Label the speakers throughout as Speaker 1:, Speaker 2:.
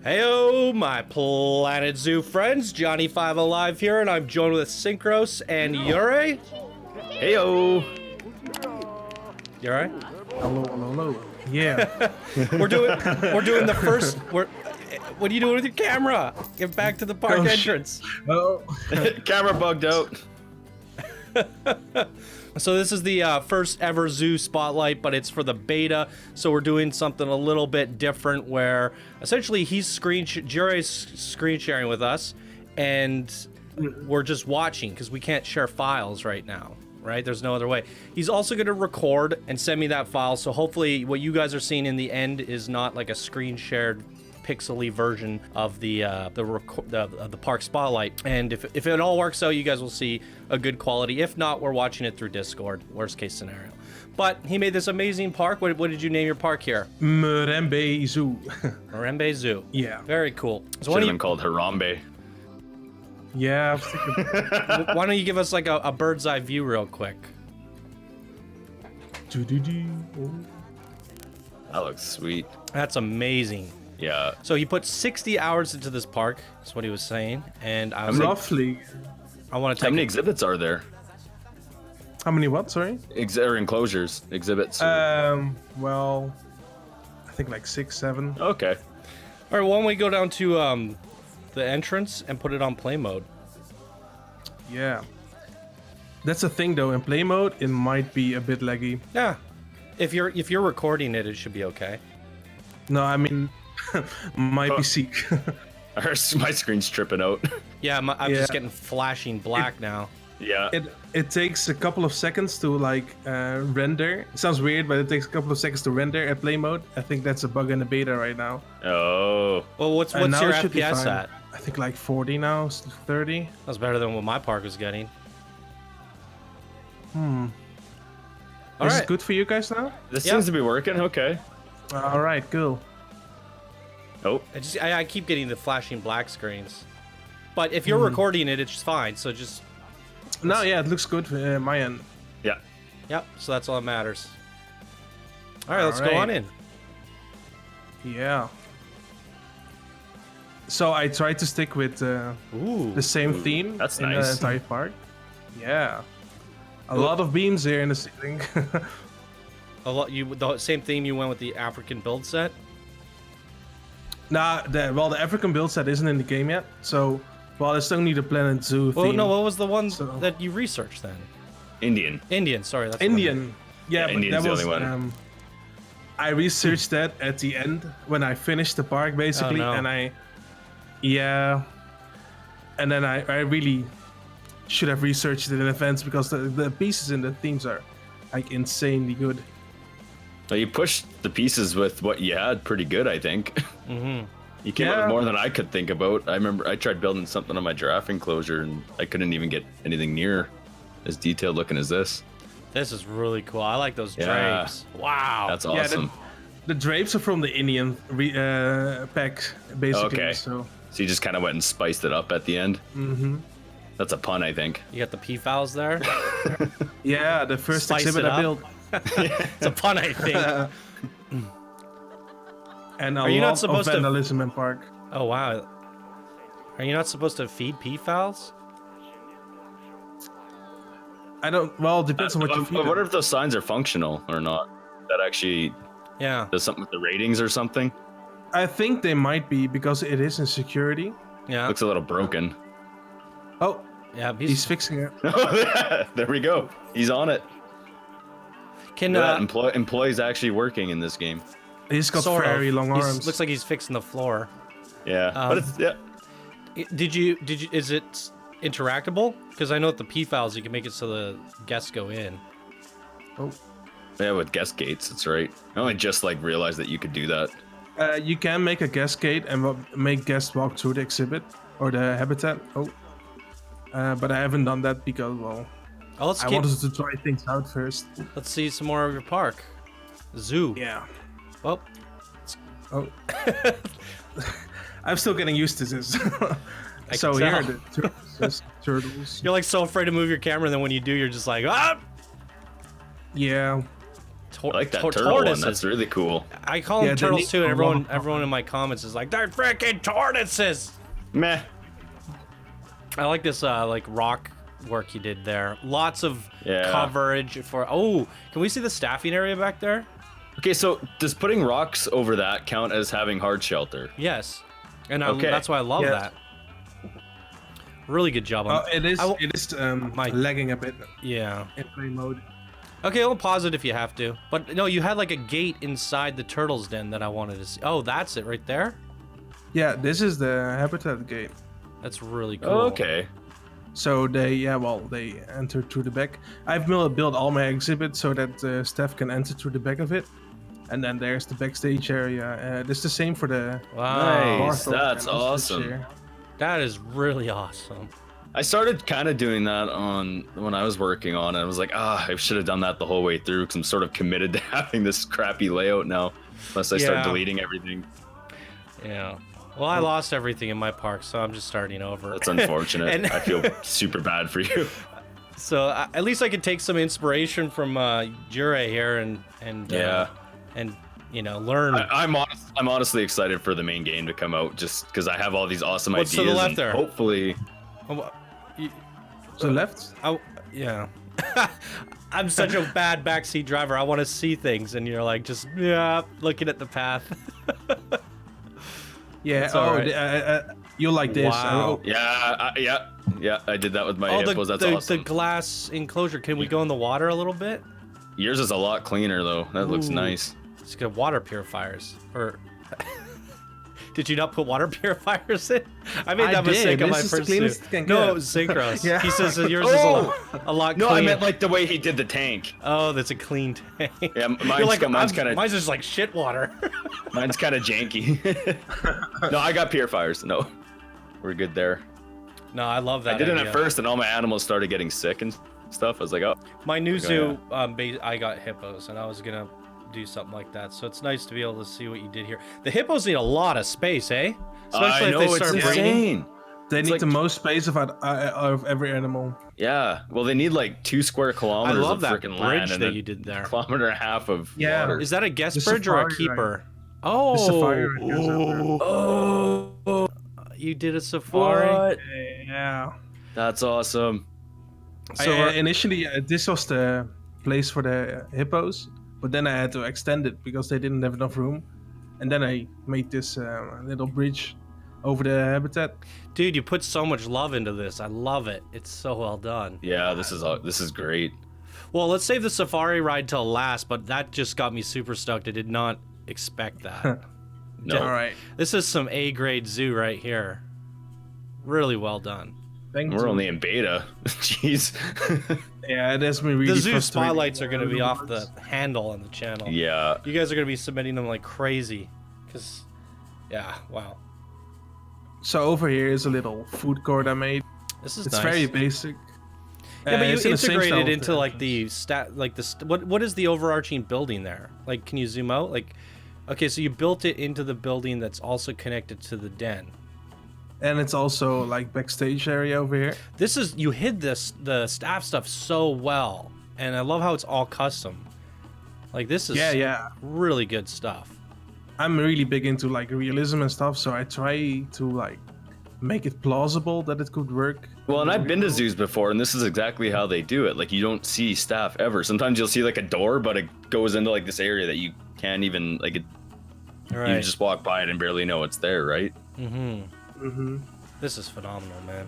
Speaker 1: Heyo, my Planet Zoo friends. Johnny5 Alive here, and I'm joined with Synchros and Jurre.
Speaker 2: Heyo.
Speaker 1: You alright?
Speaker 3: Hello. Yeah.
Speaker 1: We're doing the first. What are you doing with your camera? Get back to the park entrance.
Speaker 3: Oh.
Speaker 2: Camera bugged out.
Speaker 1: So this is the first ever zoo spotlight, but it's for the beta. So we're doing something a little bit different, where essentially Jurre's screen sharing with us, and we're just watching because we can't share files right now. Right? There's no other way. He's also going to record and send me that file. So hopefully, what you guys are seeing in the end is not like a screen shared, pixely version of the park spotlight. And if it all works out, you guys will see a good quality. If not, we're watching it through Discord, worst case scenario. But he made this amazing park. What did you name your park here?
Speaker 3: MREMBE Zoo.
Speaker 1: MREMBE Zoo.
Speaker 3: Yeah.
Speaker 1: Very cool. So
Speaker 2: Should have been called Harambe.
Speaker 3: Yeah, I was thinking...
Speaker 1: why don't you give us like a bird's eye view real quick?
Speaker 2: That looks sweet.
Speaker 1: That's amazing.
Speaker 2: Yeah.
Speaker 1: So he put 60 hours into this park. That's what he was saying. And I was
Speaker 3: Roughly.
Speaker 1: I want to
Speaker 2: How
Speaker 1: take
Speaker 2: many exhibits are there?
Speaker 3: How many what, sorry?
Speaker 2: Or enclosures, exhibits.
Speaker 3: Well, I think like 6, 7.
Speaker 2: Okay.
Speaker 1: All right, why don't we go down to the entrance and put it on play mode?
Speaker 3: Yeah. That's the thing though, in play mode, it might be a bit laggy.
Speaker 1: Yeah. If you're recording it, it should be okay.
Speaker 3: No, I mean, my PC.
Speaker 2: My screen's tripping out.
Speaker 1: Yeah, I'm just getting flashing black now.
Speaker 2: Yeah.
Speaker 3: It takes a couple of seconds to like render. It sounds weird, but it takes a couple of seconds to render at play mode. I think that's a bug in the beta right now.
Speaker 2: Oh.
Speaker 1: Well, what's
Speaker 3: Now
Speaker 1: your
Speaker 3: it should be
Speaker 1: FPS
Speaker 3: fine.
Speaker 1: at?
Speaker 3: I think like 40 now, 30.
Speaker 1: That's better than what my park was getting.
Speaker 3: All
Speaker 1: All
Speaker 3: Is
Speaker 1: right.
Speaker 3: it good for you guys now?
Speaker 2: This
Speaker 1: Yeah.
Speaker 2: seems to be working. Okay.
Speaker 3: All right, cool.
Speaker 2: Oh.
Speaker 1: I keep getting the flashing black screens. But if you're recording it, it's fine. So just
Speaker 3: No, yeah, it looks good my end.
Speaker 2: Yeah.
Speaker 1: yep. So that's all that matters. All right, let's go
Speaker 3: Alright.
Speaker 1: on in.
Speaker 3: Yeah. So I tried to stick with
Speaker 1: Ooh.
Speaker 3: the same theme
Speaker 2: that's
Speaker 3: in
Speaker 2: nice.
Speaker 3: the entire park. Yeah. A lot of beams here in the ceiling.
Speaker 1: The same theme you went with the African build set.
Speaker 3: Nah, the African build set isn't in the game yet, so I still need a Planet Zoo
Speaker 1: Well,
Speaker 3: theme.
Speaker 1: no, what was the one
Speaker 3: So-
Speaker 1: that you researched then?
Speaker 2: Indian.
Speaker 1: Indian, sorry. That's what I meant.
Speaker 3: Indian. Yeah, but
Speaker 2: Indian's
Speaker 3: that
Speaker 2: the
Speaker 3: was
Speaker 2: only one.
Speaker 3: I researched that at the end when I finished the park basically,
Speaker 1: Oh, no.
Speaker 3: and then I really should have researched it in advance because the pieces in the themes are like insanely good.
Speaker 2: Well, you pushed the pieces with what you had pretty good, I think.
Speaker 1: Mm-hmm.
Speaker 2: You came up with more than I could think about. I remember I tried building something on my giraffe enclosure and I couldn't even get anything near as detailed looking as this.
Speaker 1: This is really cool. I like those
Speaker 2: Yeah.
Speaker 1: drapes. Wow.
Speaker 2: That's
Speaker 3: Yeah,
Speaker 2: awesome.
Speaker 3: The drapes are from the Indian pack basically.
Speaker 2: Okay.
Speaker 3: So
Speaker 2: So you just kind of went and spiced it up at the end.
Speaker 3: mm-hmm.
Speaker 2: That's a pun, I think.
Speaker 1: You got the P-Fouls there.
Speaker 3: Yeah, the first
Speaker 1: Spice
Speaker 3: exhibit
Speaker 1: it
Speaker 3: I
Speaker 1: up.
Speaker 3: built.
Speaker 1: It's a pun, I think.
Speaker 3: And a
Speaker 1: Are you not
Speaker 3: lot
Speaker 1: supposed
Speaker 3: of
Speaker 1: to-
Speaker 3: vandalism in park.
Speaker 1: Oh, wow. Are you not supposed to feed P-Fouls?
Speaker 3: I don't. Well, it depends on what you feed.
Speaker 2: I wonder
Speaker 3: them.
Speaker 2: if those signs are functional or not. That actually
Speaker 1: Yeah.
Speaker 2: does something with the ratings or something.
Speaker 3: I think they might be because it is in security.
Speaker 1: Yeah.
Speaker 2: Looks a little broken.
Speaker 3: Oh,
Speaker 1: Yeah.
Speaker 3: he's fixing it.
Speaker 2: There we go. He's on it.
Speaker 1: Can
Speaker 2: That employee's actually working in this game.
Speaker 3: He's got
Speaker 1: sort of.
Speaker 3: very long arms.
Speaker 1: Looks like he's fixing the floor.
Speaker 2: Yeah, but it's
Speaker 1: Did you? Is it interactable? Because I know at the P-Fouls you can make it so the guests go in.
Speaker 3: Oh.
Speaker 2: yeah with guest gates. That's right. I only just like realized that you could do that.
Speaker 3: You can make a guest gate and make guests walk through the exhibit or the habitat. Oh. But I haven't done that because, well,
Speaker 1: Oh,
Speaker 3: I wanted to try things out first.
Speaker 1: let's see some more of your park. Zoo.
Speaker 3: Yeah.
Speaker 1: Well,
Speaker 3: Oh. I'm still getting used to this. So
Speaker 1: can
Speaker 3: here are
Speaker 1: tell.
Speaker 3: the turtles.
Speaker 1: you're like so afraid to move your camera, and then when you do, you're just like, ah!
Speaker 3: Yeah.
Speaker 2: I like that turtle one. That's really cool.
Speaker 1: I call them turtles too, and
Speaker 3: a
Speaker 1: everyone in my comments is like, they're freaking tortoises.
Speaker 2: Meh.
Speaker 1: I like this like rock work he did there. Lots of coverage for. Oh, can we see the staffing area back there?
Speaker 2: Okay, so does putting rocks over that count as having hard shelter?
Speaker 1: Yes, and that's why I love that. Really good job on
Speaker 3: it is lagging a bit.
Speaker 1: Yeah.
Speaker 3: In play mode.
Speaker 1: Okay, I'll pause it if you have to. But no, you had like a gate inside the turtle's den that I wanted to see. Oh, that's it right there?
Speaker 3: Yeah, this is the habitat gate.
Speaker 1: That's really cool.
Speaker 2: Oh, okay.
Speaker 3: So they enter through the back. I've built all my exhibits so that staff can enter through the back of it. And then there's the backstage area. This is the same for the...
Speaker 1: Wow.
Speaker 2: Nice, that's awesome.
Speaker 1: That is really awesome.
Speaker 2: I started kind of doing that when I was working on it. I was like, I should have done that the whole way through because I'm sort of committed to having this crappy layout now. Unless I start deleting everything.
Speaker 1: Yeah. Well, I lost everything in my park, so I'm just starting over.
Speaker 2: That's unfortunate. I feel super bad for you.
Speaker 1: So at least I could take some inspiration from Jurre here and learn.
Speaker 2: I'm honestly excited for the main game to come out just because I have all these awesome
Speaker 1: What's
Speaker 2: ideas.
Speaker 1: to the left there?
Speaker 2: Hopefully.
Speaker 3: To the left?
Speaker 1: Oh, yeah. I'm such a bad backseat driver. I want to see things, and you're like, just looking at the path.
Speaker 3: Yeah.
Speaker 1: Right.
Speaker 3: You like this?
Speaker 1: Wow.
Speaker 2: Yeah. I did that with my hippos. That's awesome.
Speaker 1: The glass enclosure. Can we go in the water a little bit?
Speaker 2: Yours is a lot cleaner though. That looks nice.
Speaker 1: It's got water purifiers. Or did you not put water purifiers in? I made that mistake on my first suit. No, it was Synchros.
Speaker 3: Yeah.
Speaker 1: He says that yours is a lot cleaner.
Speaker 2: No, I meant like the way he did the tank.
Speaker 1: Oh, that's a clean tank.
Speaker 2: Yeah, mine's kind of.
Speaker 1: Mine's just like shit water.
Speaker 2: Mine's kind of janky. No, I got purifiers. No, we're good there.
Speaker 1: No, I love that.
Speaker 2: I did it at first, and all my animals started getting sick and stuff. I was like, oh.
Speaker 1: My new zoo, I got hippos, and I was gonna do something like that. So it's nice to be able to see what you did here. The hippos need a lot of space, eh?
Speaker 2: Especially if they start breeding.
Speaker 3: They need the most space of every animal.
Speaker 2: Yeah, well, they need like 2 square kilometers of freaking land
Speaker 1: bridge that you did there.
Speaker 2: 1.5 kilometers of water.
Speaker 1: Is that a guest bridge or a keeper?
Speaker 3: The safari
Speaker 1: you did a safari?
Speaker 2: What?
Speaker 3: Yeah.
Speaker 2: That's awesome.
Speaker 3: So initially, this was the place for the hippos, but then I had to extend it because they didn't have enough room, and then I made this little bridge over the habitat.
Speaker 1: Dude, you put so much love into this. I love it. It's so well done.
Speaker 2: Yeah, this is great.
Speaker 1: Well, let's save the safari ride till last, but that just got me super stoked. I did not expect that.
Speaker 2: No.
Speaker 3: All right.
Speaker 1: This is some A-grade zoo right here. Really well done.
Speaker 2: We're only in beta. Jeez.
Speaker 3: Yeah, it has been really
Speaker 1: The zoo
Speaker 3: frustrating.
Speaker 1: spotlights are going to be off the handle on the channel.
Speaker 2: Yeah.
Speaker 1: You guys are going to be submitting them like crazy. Because, yeah, wow.
Speaker 3: So over here is a little food court I made.
Speaker 1: This is
Speaker 3: It's
Speaker 1: nice.
Speaker 3: very basic.
Speaker 1: Yeah, but you
Speaker 3: it's in the same style
Speaker 1: integrated
Speaker 3: of
Speaker 1: into like the what is the overarching building there? Like, can you zoom out? Like, okay, so you built it into the building that's also connected to the den.
Speaker 3: And it's also like backstage area over here.
Speaker 1: This is, you hid the staff stuff so well, and I love how it's all custom. Like, this is really good stuff.
Speaker 3: I'm really big into like realism and stuff, so I try to like make it plausible that it could work.
Speaker 2: Well, and I've been to zoos before, and this is exactly how they do it. Like, you don't see staff ever. Sometimes you'll see like a door, but it goes into like this area that you can't even like it.
Speaker 1: Right.
Speaker 2: You just walk by it and barely know it's there, right?
Speaker 1: This is phenomenal, man.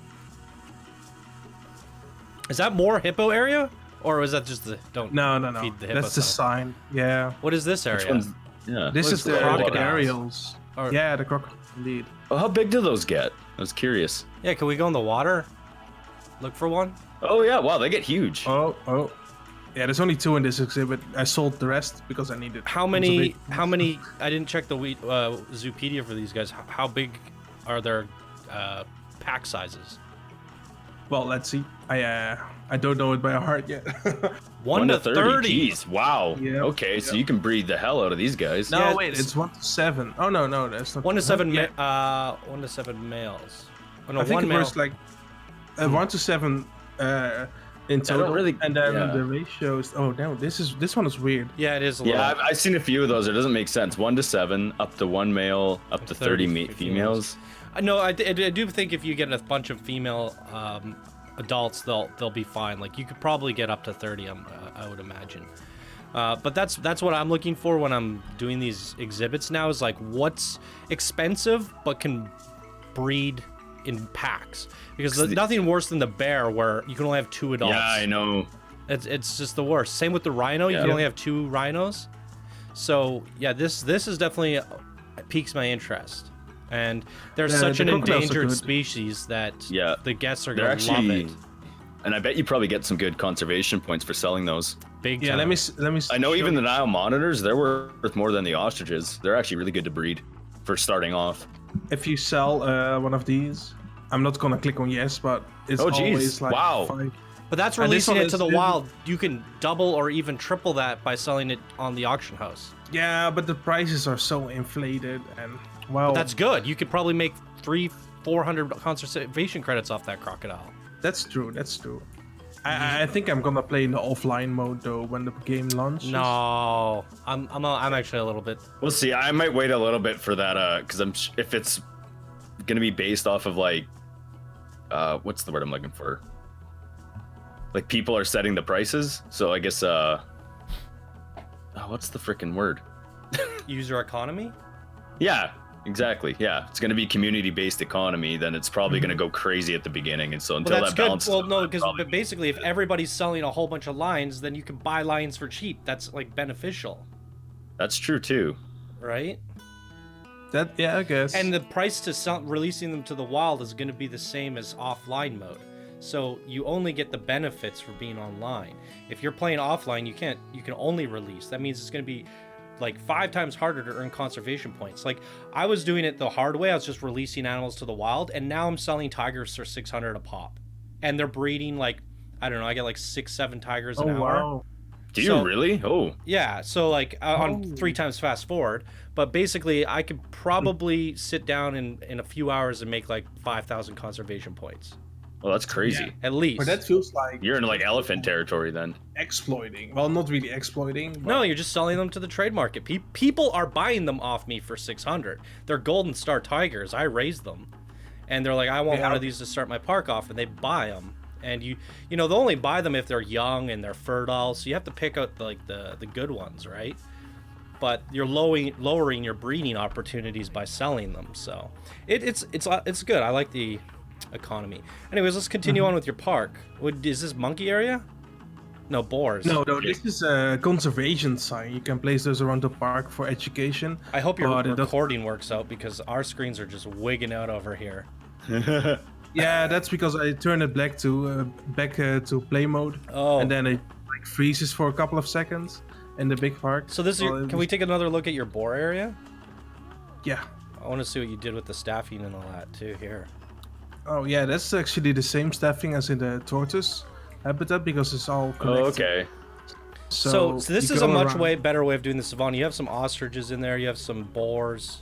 Speaker 1: Is that more hippo area, or is that just the
Speaker 3: No.
Speaker 1: feed the hippo
Speaker 3: That's the
Speaker 1: stuff?
Speaker 3: sign. Yeah.
Speaker 1: What is this area?
Speaker 2: Which one's, yeah.
Speaker 3: This is the
Speaker 1: crocodiles.
Speaker 3: aerials.
Speaker 1: Or-
Speaker 3: Yeah, the crocodile indeed.
Speaker 2: Oh, how big do those get? I was curious.
Speaker 1: Yeah, can we go in the water? Look for one?
Speaker 2: Oh yeah, wow, they get huge.
Speaker 3: Oh. Yeah, there's only 2 in this exhibit. I sold the rest because I needed.
Speaker 1: How many, I didn't check the Zoopedia for these guys. How big are their pack sizes?
Speaker 3: Well, let's see. I don't know it by heart yet.
Speaker 1: 1 to 30.
Speaker 2: Geez, wow.
Speaker 3: Yeah.
Speaker 2: Okay, so you can breed the hell out of these guys.
Speaker 3: No,
Speaker 1: Yeah,
Speaker 3: wait, it's 1 to 7. Oh no, that's not
Speaker 1: 1 to 7
Speaker 3: Yeah.
Speaker 1: 1 to 7 males. Oh, no,
Speaker 3: I think
Speaker 1: one
Speaker 3: it
Speaker 1: male.
Speaker 3: was like 1 to 7 in total.
Speaker 2: really-
Speaker 3: and then
Speaker 2: yeah.
Speaker 3: the ratios. Oh no, this one is weird.
Speaker 1: Yeah, it is a little.
Speaker 2: Yeah, I've seen a few of those. It doesn't make sense. 1 to 7, up to 1 male, up to 30 females.
Speaker 1: No, I do think if you get a bunch of female adults, they'll be fine. Like you could probably get up to 30. I would imagine. But that's what I'm looking for when I'm doing these exhibits now. Is like what's expensive but can breed in packs, because there's nothing worse than the bear where you can only have 2 adults.
Speaker 2: Yeah, I know.
Speaker 1: It's just the worst. Same with the rhino. You can only have 2 rhinos. So yeah, this is definitely piques my interest. And they're such an endangered species that the guests are gonna love it.
Speaker 2: And I bet you probably get some good conservation points for selling those.
Speaker 1: Big time.
Speaker 3: Yeah, let me.
Speaker 2: I know even the Nile monitors, they're worth more than the ostriches. They're actually really good to breed for starting off.
Speaker 3: If you sell one of these, I'm not gonna click on yes, but it's always like 5.
Speaker 1: But that's releasing it to the wild. You can double or even triple that by selling it on the auction house.
Speaker 3: Yeah, but the prices are so inflated, and well,
Speaker 1: but that's good. You could probably make 300-400 conservation credits off that crocodile.
Speaker 3: That's true. That's true. I think I'm gonna play in the offline mode though when the game launches.
Speaker 1: No, I'm actually a little bit.
Speaker 2: We'll see. I might wait a little bit for that because if it's gonna be based off of like what's the word I'm looking for? Like people are setting the prices, so I guess what's the freaking word?
Speaker 1: User economy?
Speaker 2: Yeah, exactly. Yeah, it's going to be community-based economy. Then it's probably going to go crazy at the beginning, and so until that balances.
Speaker 1: Well, no, because basically, if everybody's selling a whole bunch of lines, then you can buy lines for cheap. That's like beneficial.
Speaker 2: That's true too.
Speaker 1: Right?
Speaker 3: I guess.
Speaker 1: And the price to releasing them to the wild is going to be the same as offline mode. So you only get the benefits for being online. If you're playing offline, you can only release. That means it's going to be like 5 times harder to earn conservation points. Like I was doing it the hard way. I was just releasing animals to the wild, and now I'm selling tigers for 600 a pop. And they're breeding like, I don't know, I get like 6-7 tigers an hour.
Speaker 3: Wow.
Speaker 2: Do you really? Oh.
Speaker 1: Yeah, so like on 3 times fast forward, but basically I could probably sit down in a few hours and make like 5,000 conservation points.
Speaker 2: Well, that's crazy.
Speaker 1: Yeah, at least.
Speaker 3: But that feels like
Speaker 2: You're in like elephant territory then.
Speaker 3: exploiting. Well, not really exploiting. But...
Speaker 1: No, you're just selling them to the trade market. People are buying them off me for 600. They're golden star tigers. I raised them, and they're like, I want one of these to start my park off, and they buy them. And you know they'll only buy them if they're young and they're fertile. So you have to pick out the good ones, right? But you're lowering your breeding opportunities by selling them. So it's good. I like the economy. Anyways, let's continue on with your park. Is this monkey area? No, boars.
Speaker 3: No, this is a conservation sign. You can place those around the park for education.
Speaker 1: I hope your recording works out because our screens are just wigging out over here.
Speaker 3: Yeah, that's because I turned it back to play mode.
Speaker 1: Oh.
Speaker 3: And then it like freezes for a couple of seconds in the big park.
Speaker 1: So this is can we take another look at your boar area?
Speaker 3: Yeah.
Speaker 1: I want to see what you did with the staffing and all that too here.
Speaker 3: Oh yeah, that's actually the same staffing as in the tortoise habitat because it's all connected.
Speaker 2: Oh, okay.
Speaker 1: So this is a much better way of doing the savanna. You have some ostriches in there. You have some boars.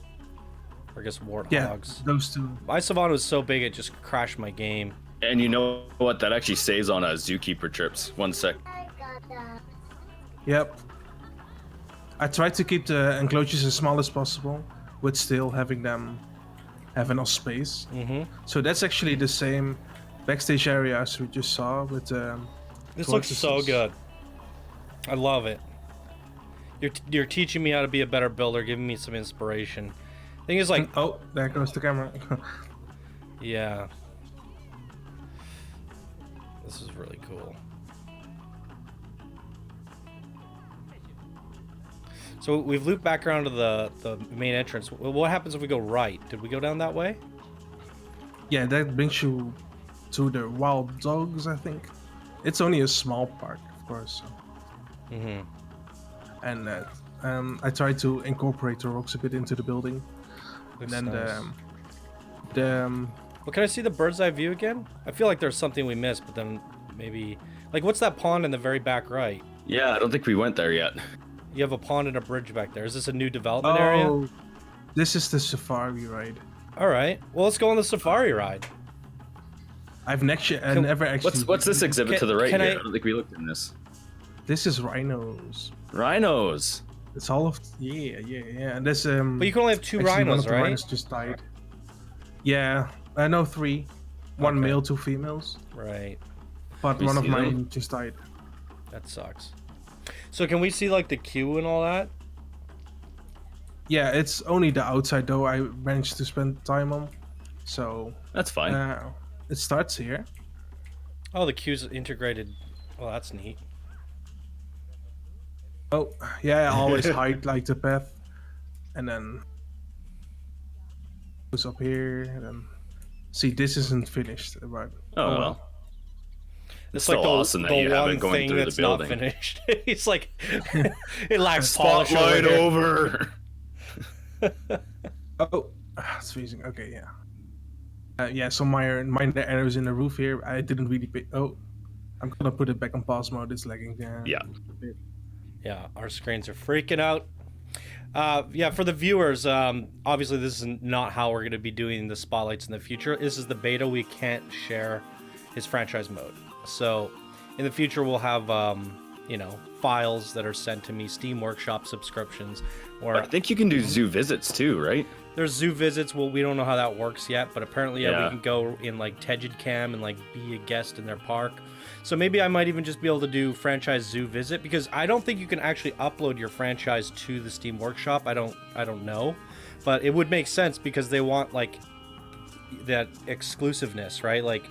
Speaker 1: Or I guess warthogs.
Speaker 3: Yeah, those two.
Speaker 1: My savanna was so big it just crashed my game.
Speaker 2: And you know what? That actually saves on zookeeper trips. 1 sec.
Speaker 3: Yep. I tried to keep the enclosures as small as possible, with still having them have enough space.
Speaker 1: Mm-hmm.
Speaker 3: So that's actually the same backstage area as we just saw with
Speaker 1: this looks so good. I love it. You're teaching me how to be a better builder, giving me some inspiration. Thing is, like,
Speaker 3: oh, there goes the camera.
Speaker 1: Yeah, this is really cool. So we've looped back around to the main entrance. What happens if we go right? Did we go down that way?
Speaker 3: Yeah, that brings you to the wild dogs, I think. It's only a small park, of course. So.
Speaker 1: Mm-hmm.
Speaker 3: And I tried to incorporate the rocks a bit into the building. And then
Speaker 1: well, can I see the bird's eye view again? I feel like there's something we missed, but then maybe like what's that pond in the very back right?
Speaker 2: Yeah, I don't think we went there yet.
Speaker 1: You have a pond and a bridge back there. Is this a new development area?
Speaker 3: This is the safari ride.
Speaker 1: All right. Well, let's go on the safari ride.
Speaker 3: I've never actually.
Speaker 2: What's this exhibit to the right
Speaker 1: can
Speaker 2: here?
Speaker 1: I-
Speaker 2: I don't think we looked in this.
Speaker 3: This is rhinos.
Speaker 2: Rhinos.
Speaker 3: It's all of yeah. And there's
Speaker 1: But you can only have 2
Speaker 3: actually one
Speaker 1: rhinos,
Speaker 3: of the
Speaker 1: right?
Speaker 3: rhinos just died. Yeah, I know 3. One
Speaker 1: Okay.
Speaker 3: male, 2 females.
Speaker 1: Right.
Speaker 3: But
Speaker 2: We
Speaker 3: one of
Speaker 2: see them?
Speaker 3: mine just died.
Speaker 1: That sucks. So can we see like the queue and all that?
Speaker 3: Yeah, it's only the outside though. I managed to spend time on, so
Speaker 2: That's fine.
Speaker 3: it starts here.
Speaker 1: Oh, the queue's integrated. Well, that's neat.
Speaker 3: Oh, yeah, I always hide like the path, and then goes up here, and then see this isn't finished, but
Speaker 2: Oh well.
Speaker 1: It's
Speaker 2: still awesome that you have it going through the
Speaker 1: that's
Speaker 2: building.
Speaker 1: not finished. It's like it lacks polish over
Speaker 2: Spotlight
Speaker 1: here.
Speaker 2: over.
Speaker 3: oh, it's freezing. Okay, yeah. Yeah, so my arrows in the roof here. I didn't really pay. Oh, I'm gonna put it back on pause mode. It's lagging.
Speaker 2: Yeah.
Speaker 3: a bit.
Speaker 1: Yeah, our screens are freaking out. Yeah, for the viewers, obviously this is not how we're going to be doing the spotlights in the future. This is the beta. We can't share his franchise mode. So in the future, we'll have, you know, files that are sent to me, Steam Workshop subscriptions, or
Speaker 2: I think you can do zoo visits too, right?
Speaker 1: there's zoo visits. Well, we don't know how that works yet, but apparently
Speaker 2: Yeah.
Speaker 1: we can go in like Tegid Cam and like be a guest in their park. So maybe I might even just be able to do franchise zoo visit, because I don't think you can actually upload your franchise to the Steam Workshop. I don't know, but it would make sense because they want like that exclusiveness, right? Like,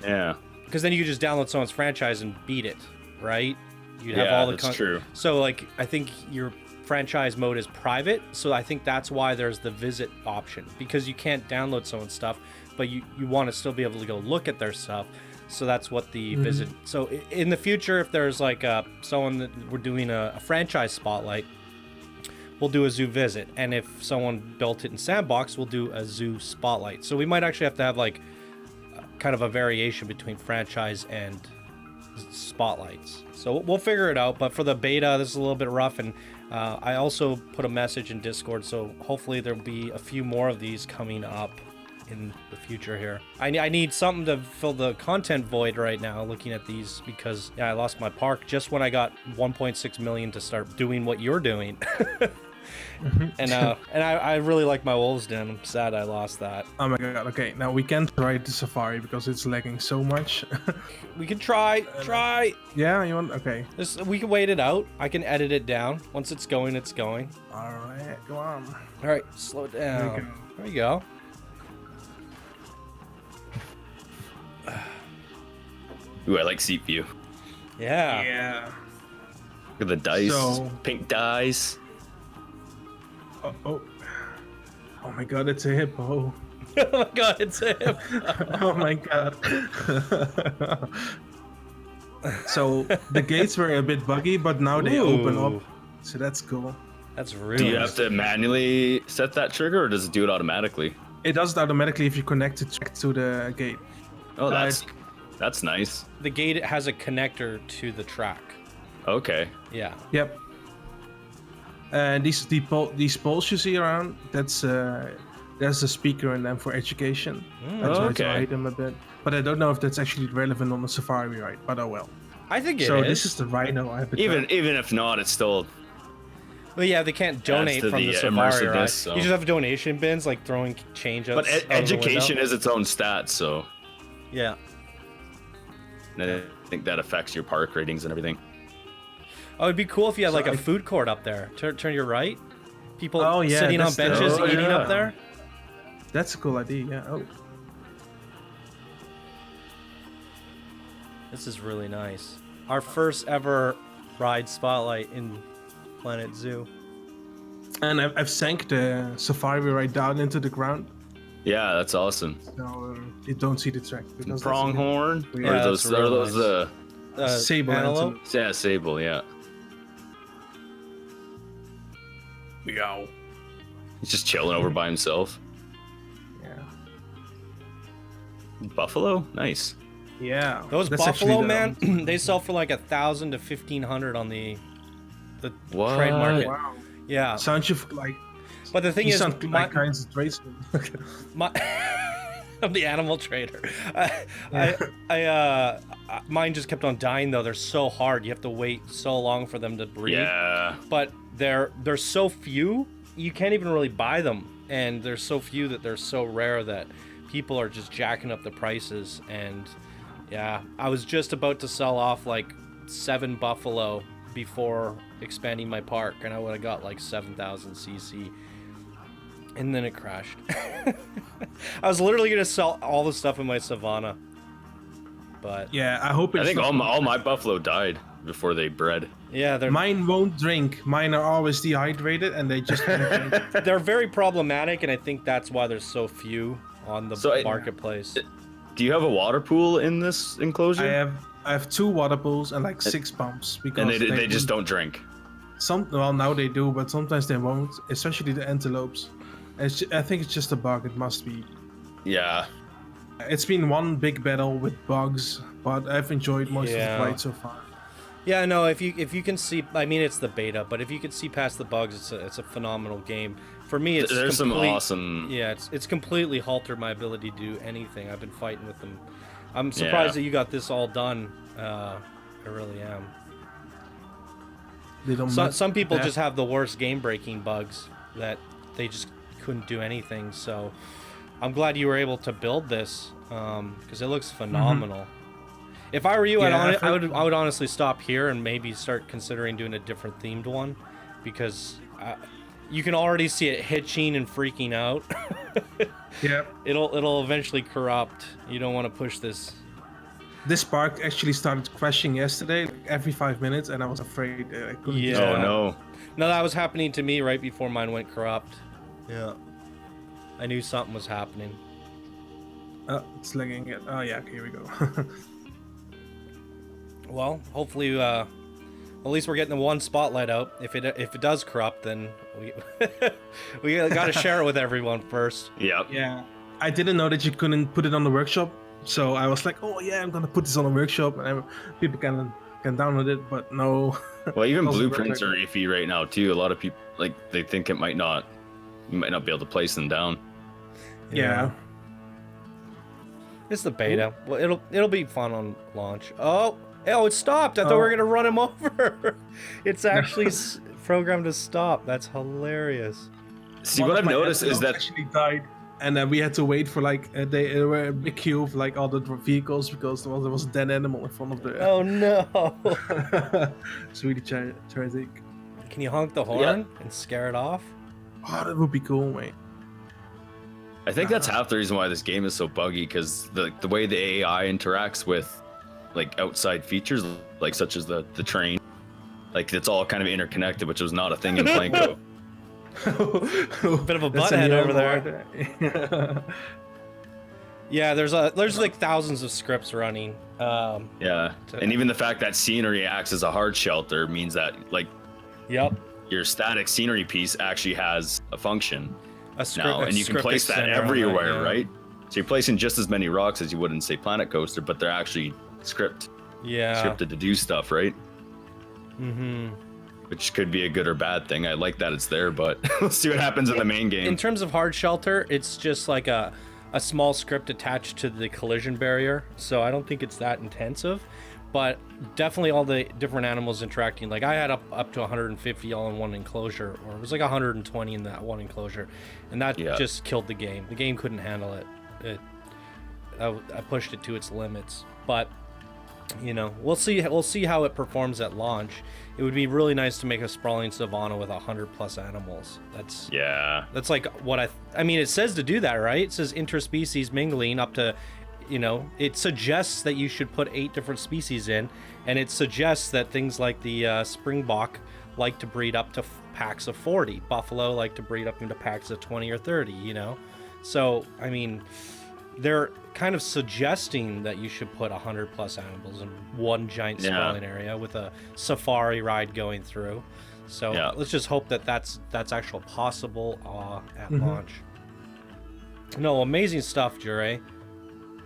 Speaker 2: Yeah.
Speaker 1: because then you could just download someone's franchise and beat it, right? You'd have
Speaker 2: Yeah,
Speaker 1: all the
Speaker 2: that's true.
Speaker 1: So like I think your franchise mode is private, so I think that's why there's the visit option, because you can't download someone's stuff, but you want to still be able to go look at their stuff. So that's what the visit. So in the future, if there's like someone that we're doing a franchise spotlight, we'll do a zoo visit, and if someone built it in Sandbox, we'll do a zoo spotlight. So we might actually have to have like kind of a variation between franchise and spotlights. So we'll figure it out. But for the beta, this is a little bit rough, and I also put a message in Discord, so hopefully there'll be a few more of these coming up in the future here. I need something to fill the content void right now looking at these, because yeah, I lost my park just when I got 1.6 million to start doing what you're doing. And I really like my wolves den. I'm sad I lost that.
Speaker 3: Oh my god. Okay, now we can't try the safari because it's lagging so much.
Speaker 1: We can try.
Speaker 3: Yeah, you want? Okay.
Speaker 1: We can wait it out. I can edit it down. Once it's going, it's going.
Speaker 3: All right, go on.
Speaker 1: All right, slow it down. There you go.
Speaker 2: Ooh, I like seat view.
Speaker 1: Yeah.
Speaker 3: Yeah.
Speaker 2: Look at the dice.
Speaker 3: So-
Speaker 2: Pink dice.
Speaker 3: Oh my god, it's a hippo.
Speaker 1: Oh my god, it's him.
Speaker 3: Oh my god. So the gates were a bit buggy, but now they open up.
Speaker 1: Ooh.
Speaker 3: So that's cool.
Speaker 1: That's
Speaker 2: Do
Speaker 1: really.
Speaker 2: you have to manually set that trigger, or does it do it automatically?
Speaker 3: It does it automatically if you connect it to the gate.
Speaker 2: Oh, that's nice.
Speaker 1: The gate has a connector to the track.
Speaker 2: Okay.
Speaker 1: Yeah.
Speaker 3: Yep. And these poles you see around, there's a speaker in them for education. That's why
Speaker 2: okay.
Speaker 3: I hide them a bit. But I don't know if that's actually relevant on the safari ride, but oh well.
Speaker 1: I think it is.
Speaker 3: So this is the rhino I have been
Speaker 2: Even if not, it's still.
Speaker 1: Well, yeah, they can't donate
Speaker 2: to
Speaker 1: from the
Speaker 2: the
Speaker 1: safari ride.
Speaker 2: immersiveness, so-
Speaker 1: You just have donation bins, like throwing change
Speaker 2: But education is its own stat, so
Speaker 1: Yeah.
Speaker 2: I think that affects your park ratings and everything.
Speaker 1: Oh, it'd be cool if you had
Speaker 3: So
Speaker 1: like a
Speaker 3: I-
Speaker 1: food court up there. Turn your right. People
Speaker 3: Oh, yeah,
Speaker 1: sitting on
Speaker 3: that's the-
Speaker 1: benches
Speaker 3: oh,
Speaker 1: eating
Speaker 3: yeah.
Speaker 1: up there.
Speaker 3: That's a cool idea, yeah. Oh.
Speaker 1: This is really nice. Our first ever ride spotlight in Planet Zoo.
Speaker 3: And I've sank the safari ride down into the ground,
Speaker 2: Yeah, that's awesome.
Speaker 3: so you don't see the track. because that's-
Speaker 2: Pronghorn?
Speaker 3: Yeah,
Speaker 2: Or
Speaker 1: that's
Speaker 2: those?
Speaker 1: real
Speaker 2: Are those
Speaker 1: nice.
Speaker 3: Sable
Speaker 1: antelope.
Speaker 3: antelope.
Speaker 2: Yeah, sable. Yeah.
Speaker 3: Meow.
Speaker 2: He's just chilling over by himself.
Speaker 3: Yeah.
Speaker 2: Buffalo, nice.
Speaker 3: Yeah.
Speaker 1: Those
Speaker 3: That's
Speaker 1: buffalo,
Speaker 3: actually
Speaker 1: man, they sell for like 1,000 to 1,500 on the
Speaker 2: What?
Speaker 1: trade market.
Speaker 3: Wow.
Speaker 1: Yeah,
Speaker 3: Sounds you like
Speaker 1: but the thing
Speaker 3: you
Speaker 1: is,
Speaker 3: sound
Speaker 1: my,
Speaker 3: like kinds of tradesmen.
Speaker 1: my I'm the animal trader. Mine just kept on dying though. They're so hard. You have to wait so long for them to breed.
Speaker 2: Yeah.
Speaker 1: But they're so few, you can't even really buy them. And there's so few that they're so rare that people are just jacking up the prices. And yeah, I was just about to sell off like 7 buffalo before expanding my park, and I would have got like 7,000 cc. And then it crashed. I was literally gonna sell all the stuff in my savanna, but
Speaker 3: Yeah, I hope it's
Speaker 2: I think
Speaker 3: not-
Speaker 2: all my buffalo died before they bred.
Speaker 1: yeah,
Speaker 3: Mine won't drink. Mine are always dehydrated, and they just won't drink.
Speaker 1: they're very problematic, and I think that's why there's so few on the
Speaker 2: So
Speaker 1: marketplace.
Speaker 2: Do you have a water pool in this enclosure?
Speaker 3: I have 2 water pools and like 6 pumps because
Speaker 2: And they just don't drink.
Speaker 3: Well, now they do, but sometimes they won't, especially the antelopes. I think it's just a bug. It must be.
Speaker 2: Yeah.
Speaker 3: It's been one big battle with bugs, but I've enjoyed most of the
Speaker 1: Yeah.
Speaker 3: flight so far.
Speaker 1: Yeah, no, if you can see, I mean, it's the beta, but if you can see past the bugs, it's a phenomenal game. For me, it's
Speaker 2: There's some awesome.
Speaker 1: Yeah, it's completely halted my ability to do anything. I've been fighting with them. I'm surprised that you got this all done. I really am.
Speaker 3: They don't.
Speaker 1: Some people
Speaker 3: Yeah.
Speaker 1: just have the worst game-breaking bugs that they just couldn't do anything. So I'm glad you were able to build this because it looks phenomenal. If I were you,
Speaker 3: Yeah,
Speaker 1: I would honestly stop here and maybe start considering doing a different themed one, because you can already see it hitching and freaking out.
Speaker 3: Yeah.
Speaker 1: It'll eventually corrupt. You don't want to push this.
Speaker 3: This park actually started crashing yesterday, like every 5 minutes, and I was afraid I couldn't.
Speaker 1: Yeah.
Speaker 2: Oh no.
Speaker 1: No, that was happening to me right before mine went corrupt. Yeah. I knew something was happening.
Speaker 3: Oh, it's lagging it. Oh yeah, here we go.
Speaker 1: Well, hopefully, at least we're getting the one spotlight out. If it does corrupt, then we got to share it with everyone first.
Speaker 2: Yep.
Speaker 3: Yeah, I didn't know that you couldn't put it on the workshop, so I was like, oh yeah, I'm gonna put this on the workshop, and people can download it. But no.
Speaker 2: Well, even
Speaker 3: Doesn't work
Speaker 2: blueprints
Speaker 3: like
Speaker 2: are iffy right now too. A lot of people they think you might not be able to place them down.
Speaker 3: Yeah.
Speaker 1: It's the beta. Well, it'll be fun on launch. Oh, it stopped. I thought we were gonna run him over. It's actually programmed to stop. That's hilarious.
Speaker 2: See,
Speaker 3: One
Speaker 2: what
Speaker 3: of
Speaker 2: I've
Speaker 3: my
Speaker 2: noticed is
Speaker 3: antelopes
Speaker 2: that
Speaker 3: actually died, and we had to wait for like there were a big queue of like all the vehicles because there was a dead animal in front of the.
Speaker 1: Oh no!
Speaker 3: It's really tragic.
Speaker 1: Can you honk the horn and scare it off?
Speaker 3: Oh, that would be cool, mate.
Speaker 2: I think that's half the reason why this game is so buggy, because the way the AI interacts with like outside features, like such as the train, like it's all kind of interconnected, which was not a thing in Planko.
Speaker 1: Bit of a
Speaker 3: That's
Speaker 1: butthead
Speaker 3: new
Speaker 1: over there.
Speaker 3: there.
Speaker 1: Yeah, there's like thousands of scripts running.
Speaker 2: Yeah, and even the fact that scenery acts as a hard shelter means that like
Speaker 1: Yep.
Speaker 2: your static scenery piece actually has a function
Speaker 1: A script,
Speaker 2: now, and you can place that everywhere, right? So you're placing just as many rocks as you would in, say, Planet Coaster, but they're actually
Speaker 1: Yeah.
Speaker 2: scripted to do stuff, right?
Speaker 1: Mm-hmm.
Speaker 2: Which could be a good or bad thing. I like that it's there, but we'll see what happens in the main game.
Speaker 1: In terms of hard shelter, it's just like a small script attached to the collision barrier, so I don't think it's that intensive. But definitely all the different animals interacting. Like I had up to 150 all in one enclosure, or it was like 120 in that one enclosure, and that just killed the game. The game couldn't handle it. I pushed it to its limits, but you know, we'll see how it performs at launch. It would be really nice to make a sprawling savanna with 100+ animals. That's like what I mean, it says to do that, right? It says interspecies mingling up to, you know, it suggests that you should put 8 different species in, and it suggests that things like the springbok like to breed up to packs of 40. Buffalo like to breed up into packs of 20 or 30, you know? So, I mean, they're kind of suggesting that you should put 100+ animals in one giant sprawling area with a safari ride going through. So let's just hope that that's actually possible at launch. No, amazing stuff, Jurre.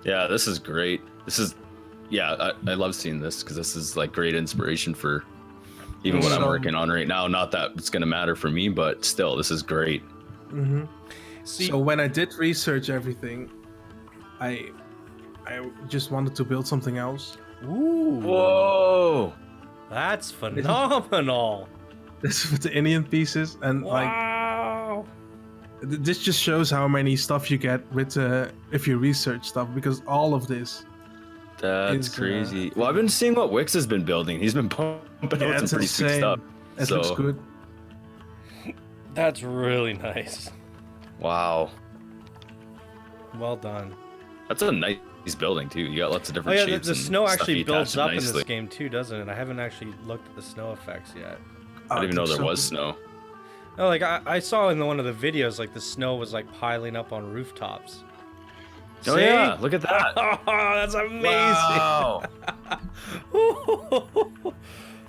Speaker 2: Yeah, this is great. This is, I love seeing this because this is like great inspiration for even what I'm working on right now. Not that it's gonna matter for me, but still, this is great.
Speaker 3: So when I did research everything, I just wanted to build something else.
Speaker 1: Ooh.
Speaker 2: Whoa!
Speaker 1: That's phenomenal.
Speaker 3: This with the Indian pieces, and
Speaker 1: Wow.
Speaker 3: this just shows how many stuff you get with if you research stuff, because all of this.
Speaker 2: That's
Speaker 3: Is,
Speaker 2: crazy. Well, I've been seeing what Wix has been building. He's been pumping out some pretty sweet stuff.
Speaker 3: It looks good.
Speaker 1: That's really nice.
Speaker 2: Wow.
Speaker 1: Well done.
Speaker 2: That's a nice building too. You got lots of different
Speaker 1: Oh yeah,
Speaker 2: shapes.
Speaker 1: the
Speaker 2: and
Speaker 1: snow
Speaker 2: stuff
Speaker 1: actually
Speaker 2: you
Speaker 1: builds
Speaker 2: attach
Speaker 1: up in
Speaker 2: nicely.
Speaker 1: this game too, doesn't it? I haven't actually looked at the snow effects yet.
Speaker 2: I didn't even know there was snow.
Speaker 1: No, like I saw in one of the videos, like the snow was like piling up on rooftops.
Speaker 2: Oh
Speaker 1: See?
Speaker 2: yeah, look at that.
Speaker 1: Oh, that's amazing.
Speaker 2: Wow.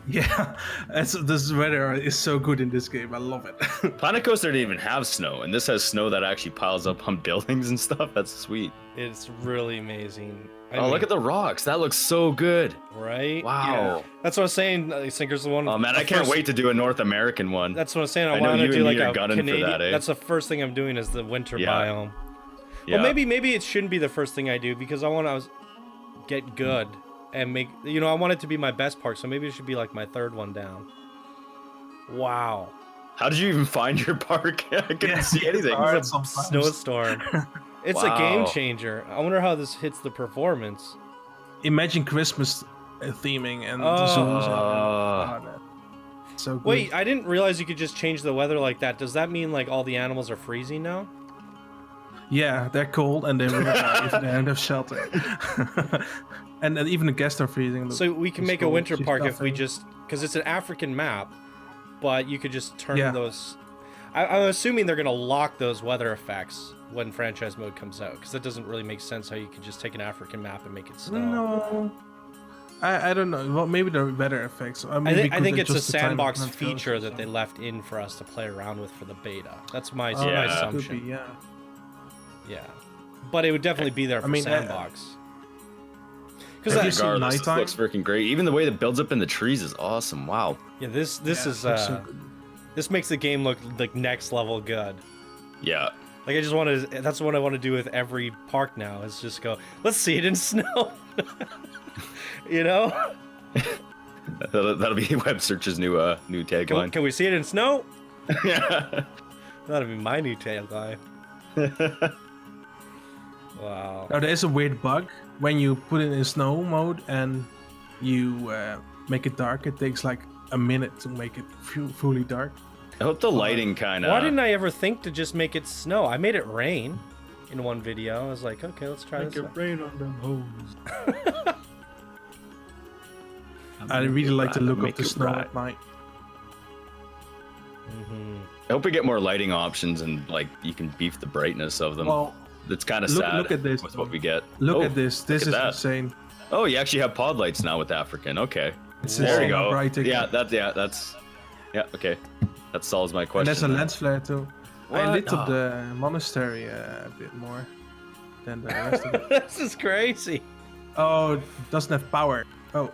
Speaker 3: Yeah, this weather is so good in this game. I love it.
Speaker 2: Planet Coaster didn't even have snow, and this has snow that actually piles up on buildings and stuff. That's sweet.
Speaker 1: It's really amazing.
Speaker 2: Look at the rocks. That looks so good.
Speaker 1: Right?
Speaker 2: Wow.
Speaker 1: Yeah. That's what I'm saying. Sinker's the one.
Speaker 2: Oh man, I can't wait to do a North American one.
Speaker 1: That's what I'm saying. I
Speaker 2: know
Speaker 1: want to
Speaker 2: you
Speaker 1: do
Speaker 2: and
Speaker 1: like
Speaker 2: me are
Speaker 1: a
Speaker 2: gunning for
Speaker 1: Canadian.
Speaker 2: that, eh?
Speaker 1: That's the first thing I'm doing is the winter
Speaker 2: Yeah.
Speaker 1: biome.
Speaker 2: Yeah.
Speaker 1: Well, maybe it shouldn't be the first thing I do because I want to get good and make. I want it to be my best park, so maybe it should be like my third one down. Wow.
Speaker 2: How did you even find your park? I couldn't see anything.
Speaker 3: hard
Speaker 1: It's a
Speaker 3: sometimes.
Speaker 1: snowstorm. It's a
Speaker 2: Wow.
Speaker 1: game changer. I wonder how this hits the performance.
Speaker 3: Imagine Christmas theming and
Speaker 1: Oh.
Speaker 3: zoos. So good.
Speaker 1: Wait, I didn't realize you could just change the weather like that. Does that mean like all the animals are freezing now?
Speaker 3: Yeah, they're cold and they will die if they don't have shelter. and even the guests are freezing.
Speaker 1: So we can
Speaker 3: It's
Speaker 1: make a
Speaker 3: cold.
Speaker 1: winter
Speaker 3: She's
Speaker 1: park if we
Speaker 3: nothing.
Speaker 1: just, because it's an African map, but you could just turn
Speaker 3: Yeah.
Speaker 1: those. I'm assuming they're gonna lock those weather effects when franchise mode comes out, because that doesn't really make sense how you could just take an African map and make it snow.
Speaker 3: No. I don't know. Well, maybe there are better effects.
Speaker 1: I think it's a sandbox feature that they left in for us to play around with for the beta. That's my, my
Speaker 2: Yeah.
Speaker 1: assumption.
Speaker 3: Could be, yeah.
Speaker 1: Yeah, but it would definitely be there for
Speaker 3: mean,
Speaker 1: sandbox. Because
Speaker 3: Have you seen
Speaker 2: Regardless, this
Speaker 3: nighttime?
Speaker 2: looks freaking great. Even the way it builds up in the trees is awesome. Wow.
Speaker 1: yeah, this
Speaker 3: Yeah,
Speaker 1: is
Speaker 3: it looks so good.
Speaker 1: this makes the game look like next level good.
Speaker 2: Yeah.
Speaker 1: Like I just want to. That's what I want to do with every park now. Is just go. Let's see it in snow. You know?
Speaker 2: That'll be Web Search's new tagline.
Speaker 1: Can we see it in snow?
Speaker 2: Yeah.
Speaker 1: That'll be my new tagline. Wow.
Speaker 3: Now, there is a weird bug when you put it in snow mode and you make it dark. It takes like a minute to make it fully dark.
Speaker 2: I hope the lighting kind of.
Speaker 1: Why didn't I ever think to just make it snow? I made it rain in one video. I was like, okay, let's try this.
Speaker 2: rain on them hoes.
Speaker 3: I really like the look of
Speaker 2: Make
Speaker 3: the
Speaker 2: it
Speaker 3: snow
Speaker 2: right.
Speaker 3: at night.
Speaker 1: Mhm.
Speaker 2: I hope we get more lighting options and like you can beef the brightness of them.
Speaker 3: Well,
Speaker 2: It's kind of
Speaker 3: look-
Speaker 2: sad
Speaker 3: look at this.
Speaker 2: with what we get.
Speaker 3: look
Speaker 2: Oh,
Speaker 3: at this. This
Speaker 2: at
Speaker 3: is
Speaker 2: that.
Speaker 3: insane.
Speaker 2: Oh, you actually have pod lights now with African. Okay.
Speaker 3: It's
Speaker 2: There
Speaker 3: insane
Speaker 2: you
Speaker 3: how
Speaker 2: go.
Speaker 3: bright it
Speaker 2: Yeah,
Speaker 3: gets.
Speaker 2: that's okay. That solves my
Speaker 3: And
Speaker 2: question.
Speaker 3: there's a
Speaker 2: then.
Speaker 3: lens flare too. I
Speaker 2: What?
Speaker 3: lit up
Speaker 2: Oh.
Speaker 3: the monastery a bit more than the rest of it.
Speaker 1: This is crazy.
Speaker 3: Oh, it doesn't have power. Oh,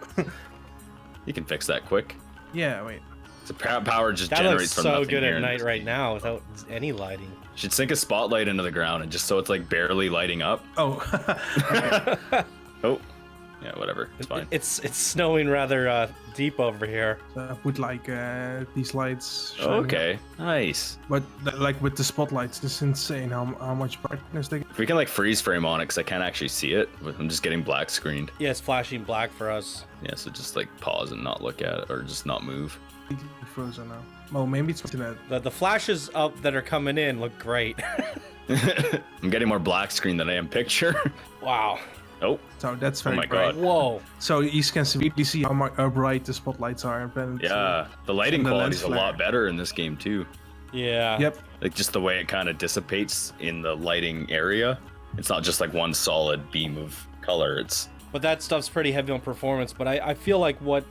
Speaker 2: You can fix that quick.
Speaker 3: yeah. Wait.
Speaker 2: So power just
Speaker 1: That
Speaker 2: generates
Speaker 1: looks
Speaker 2: from
Speaker 1: so
Speaker 2: nothing
Speaker 1: good
Speaker 2: here
Speaker 1: at
Speaker 2: in
Speaker 1: night
Speaker 2: this
Speaker 1: right
Speaker 2: game.
Speaker 1: now without any lighting.
Speaker 2: Should sink a spotlight into the ground and just so it's like barely lighting up.
Speaker 3: Oh.
Speaker 2: Oh, yeah, whatever. It's fine.
Speaker 1: It's snowing rather deep over here.
Speaker 3: So I put like these lights. shining.
Speaker 2: Okay, nice.
Speaker 3: But like with the spotlights, it's insane how much brightness they get.
Speaker 2: If we can like freeze frame on it, because I can't actually see it. I'm just getting black screened.
Speaker 1: Yeah, it's flashing black for us.
Speaker 2: Yeah, so just like pause and not look at it, or just not move.
Speaker 3: Completely frozen now. Well, maybe it's internet.
Speaker 1: The flashes up that are coming in look great.
Speaker 2: I'm getting more black screen than I am picture.
Speaker 1: Wow.
Speaker 2: Oh,
Speaker 3: So that's very
Speaker 2: my
Speaker 3: bright.
Speaker 2: God.
Speaker 1: Whoa.
Speaker 3: So you can really see how bright the spotlights are. And
Speaker 2: yeah. The lighting
Speaker 3: And the
Speaker 2: quality
Speaker 3: lens
Speaker 2: is a lot
Speaker 3: flare.
Speaker 2: better in this game too.
Speaker 1: Yeah.
Speaker 3: Yep.
Speaker 2: Like just the way it kind of dissipates in the lighting area. It's not just like one solid beam of color. It's
Speaker 1: But that stuff's pretty heavy on performance. But I feel like what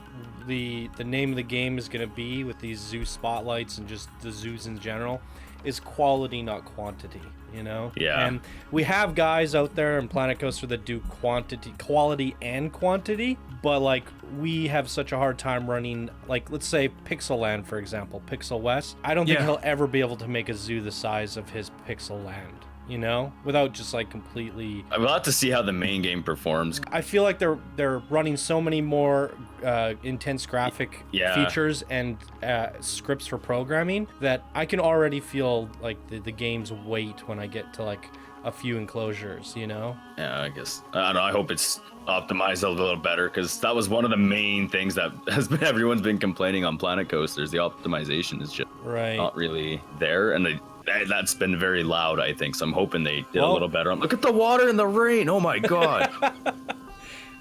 Speaker 1: the name of the game is going to be with these zoo spotlights and just the zoos in general is quality, not quantity. You know?
Speaker 2: Yeah.
Speaker 1: And we have guys out there in Planet Coaster that do quality and quantity, but like we have such a hard time running, like let's say Pixel Land, for example, Pixel West. I don't think
Speaker 3: Yeah.
Speaker 1: he'll ever be able to make a zoo the size of his Pixel Land. you know, without just like completely.
Speaker 2: We'll have to see how the main game performs.
Speaker 1: I feel like they're running so many more intense graphic features and scripts for programming that I can already feel like the game's weight when I get to like a few enclosures, you know?
Speaker 2: Yeah, I guess. I don't know. I hope it's optimized a little better, because that was one of the main things that everyone's been complaining on Planet Coasters. The optimization is just not really there, and that's been very loud, I think. So I'm hoping they did a little better. Look at the water and the rain. Oh my god.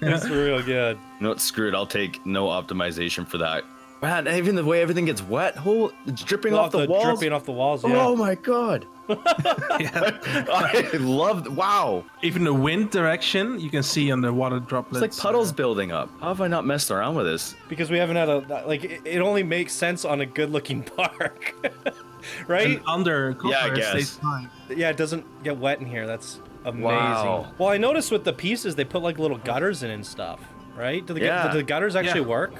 Speaker 1: That's real good.
Speaker 2: You know what? Screw it. I'll take no optimization for that. Man, even the way everything gets wet, it's dripping off the walls.
Speaker 1: Dripping off the walls, yeah.
Speaker 2: Oh my god. I love. Wow.
Speaker 3: Even the wind direction, you can see on the water droplets.
Speaker 2: It's like puddles building up. How have I not messed around with this?
Speaker 1: Because we haven't had it only makes sense on a good-looking park. Right?
Speaker 3: And under cover,
Speaker 2: I guess.
Speaker 3: Stays fine.
Speaker 1: Yeah, it doesn't get wet in here. That's amazing.
Speaker 2: Wow.
Speaker 1: Well, I noticed with the pieces, they put like little gutters in and stuff, right? Do the gutters actually work?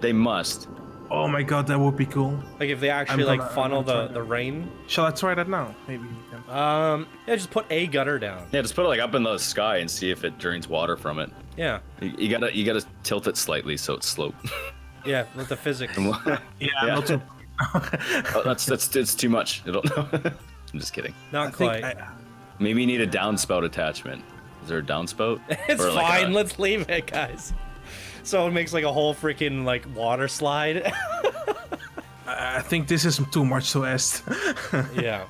Speaker 2: They must.
Speaker 3: Oh my god, that would be cool.
Speaker 1: Like if they actually funnel the rain?
Speaker 3: Shall I try that now? Maybe you can.
Speaker 1: Yeah, just put a gutter down.
Speaker 2: Yeah, just put it like up in the sky and see if it drains water from it.
Speaker 1: Yeah.
Speaker 2: You gotta tilt it slightly so it's slope.
Speaker 1: Yeah, with the physics.
Speaker 3: Yeah.
Speaker 2: It's too much. I don't know. I'm just kidding.
Speaker 1: Not quite.
Speaker 2: Maybe you need a downspout attachment. Is there a downspout?
Speaker 1: It's fine. Let's leave it, guys. So it makes like a whole freaking like water slide.
Speaker 3: I think this is too much to ask.
Speaker 1: Yeah.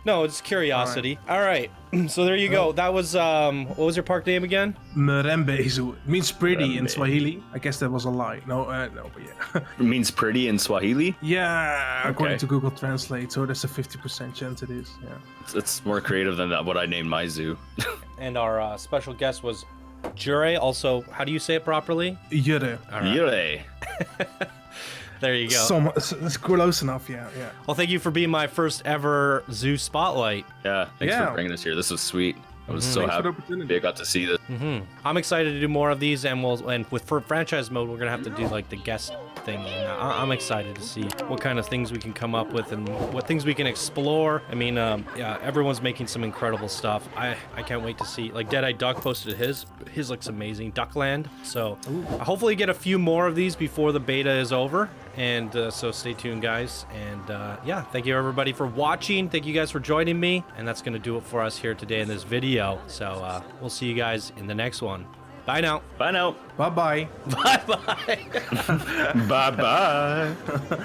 Speaker 1: No, it's curiosity. All right. So there you go. That was what was your park name again?
Speaker 3: MREMBE. It means pretty in Swahili. I guess that was a lie. No, but yeah.
Speaker 2: It means pretty in Swahili?
Speaker 3: Yeah, according to Google Translate. So there's a 50% chance it is. Yeah.
Speaker 2: It's more creative than what I named my zoo.
Speaker 1: And our special guest was Jurre. Also, how do you say it properly?
Speaker 3: Jurre.
Speaker 2: Jurre.
Speaker 1: There you go.
Speaker 3: That's close enough, yeah.
Speaker 1: Well, thank you for being my first ever zoo spotlight.
Speaker 2: Yeah, thanks for bringing us here. This was sweet. I was so happy I got to see this.
Speaker 1: I'm excited to do more of these, and for franchise mode, we're gonna have to do like the guest thing. And I'm excited to see what kind of things we can come up with and what things we can explore. I mean, yeah, everyone's making some incredible stuff. I can't wait to see. Like Dead Eye Duck posted his looks amazing. Duckland. So hopefully get a few more of these before the beta is over. And so stay tuned, guys. And yeah, thank you everybody for watching. Thank you guys for joining me. And that's going to do it for us here today in this video. So we'll see you guys in the next one. Bye now.
Speaker 2: Bye now.
Speaker 3: Bye-bye.
Speaker 1: Bye-bye.
Speaker 2: Bye-bye.